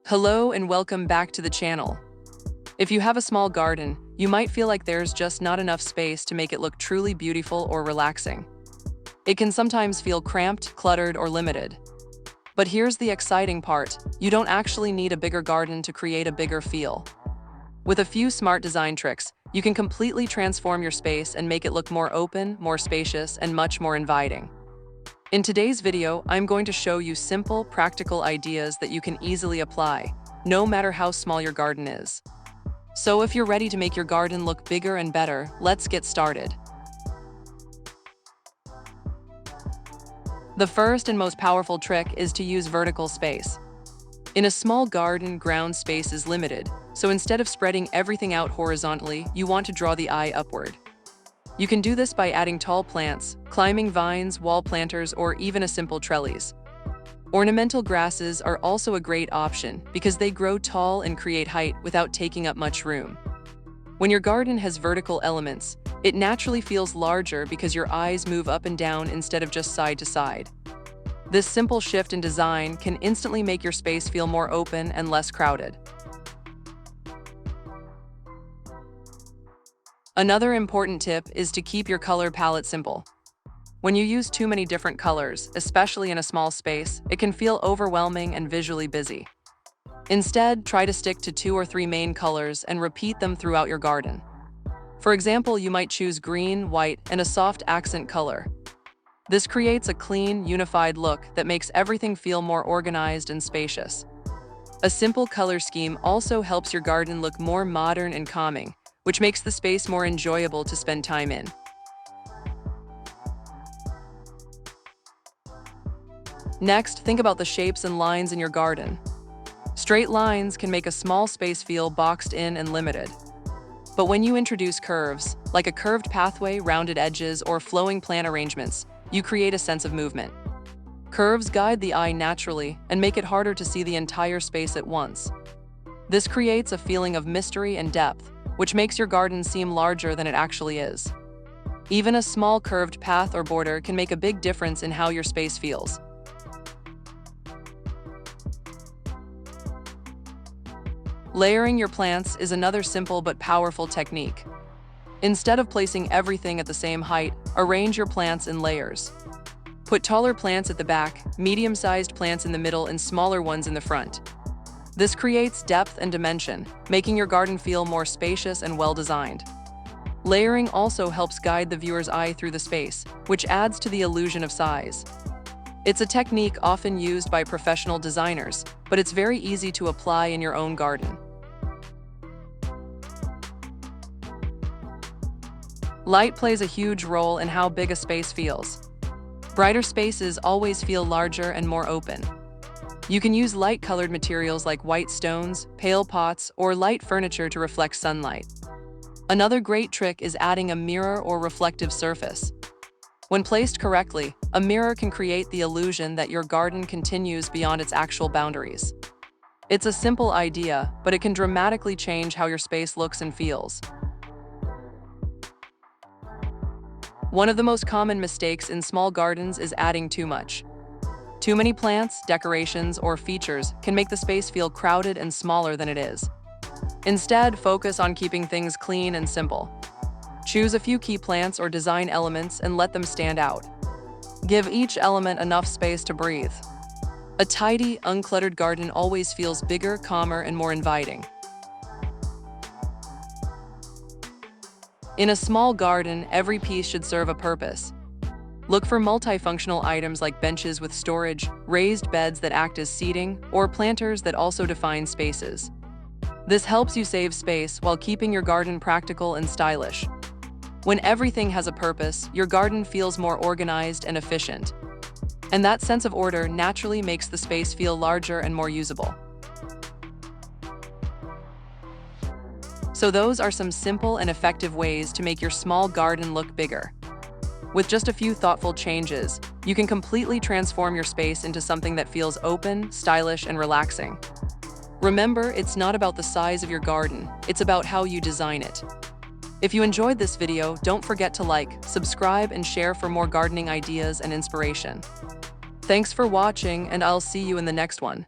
Hello and welcome back to the channel. If you have a small garden, you might feel like there's just not enough space to make it look truly beautiful or relaxing. It can sometimes feel cramped, cluttered, or limited. But here's the exciting part: you don't actually need a bigger garden to create a bigger feel. With a few smart design tricks, you can completely transform your space and make it look more open, more spacious, and much more inviting. In today's video, I'm going to show you simple, practical ideas that you can easily apply, no matter how small your garden is. So if you're ready to make your garden look bigger and better, let's get started. The first and most powerful trick is to use vertical space. In a small garden, ground space is limited, so instead of spreading everything out horizontally, you want to draw the eye upward. You can do this by adding tall plants, climbing vines, wall planters, or even a simple trellis. Ornamental grasses are also a great option because they grow tall and create height without taking up much room. When your garden has vertical elements, it naturally feels larger because your eyes move up and down instead of just side to side. This simple shift in design can instantly make your space feel more open and less crowded. Another important tip is to keep your color palette simple. When you use too many different colors, especially in a small space, it can feel overwhelming and visually busy. Instead, try to stick to 2 or 3 main colors and repeat them throughout your garden. For example, you might choose green, white, and a soft accent color. This creates a clean, unified look that makes everything feel more organized and spacious. A simple color scheme also helps your garden look more modern and calming, which makes the space more enjoyable to spend time in. Next, think about the shapes and lines in your garden. Straight lines can make a small space feel boxed in and limited. But when you introduce curves, like a curved pathway, rounded edges, or flowing plant arrangements, you create a sense of movement. Curves guide the eye naturally and make it harder to see the entire space at once. This creates a feeling of mystery and depth, which makes your garden seem larger than it actually is. Even a small curved path or border can make a big difference in how your space feels. Layering your plants is another simple but powerful technique. Instead of placing everything at the same height, arrange your plants in layers. Put taller plants at the back, medium-sized plants in the middle, and smaller ones in the front. This creates depth and dimension, making your garden feel more spacious and well-designed. Layering also helps guide the viewer's eye through the space, which adds to the illusion of size. It's a technique often used by professional designers, but it's very easy to apply in your own garden. Light plays a huge role in how big a space feels. Brighter spaces always feel larger and more open. You can use light-colored materials like white stones, pale pots, or light furniture to reflect sunlight. Another great trick is adding a mirror or reflective surface. When placed correctly, a mirror can create the illusion that your garden continues beyond its actual boundaries. It's a simple idea, but it can dramatically change how your space looks and feels. One of the most common mistakes in small gardens is adding too much. Too many plants, decorations, or features can make the space feel crowded and smaller than it is. Instead, focus on keeping things clean and simple. Choose a few key plants or design elements and let them stand out. Give each element enough space to breathe. A tidy, uncluttered garden always feels bigger, calmer, and more inviting. In a small garden, every piece should serve a purpose. Look for multifunctional items like benches with storage, raised beds that act as seating, or planters that also define spaces. This helps you save space while keeping your garden practical and stylish. When everything has a purpose, your garden feels more organized and efficient. And that sense of order naturally makes the space feel larger and more usable. So those are some simple and effective ways to make your small garden look bigger. With just a few thoughtful changes, you can completely transform your space into something that feels open, stylish, and relaxing. Remember, it's not about the size of your garden, it's about how you design it. If you enjoyed this video, don't forget to like, subscribe, and share for more gardening ideas and inspiration. Thanks for watching, and I'll see you in the next one.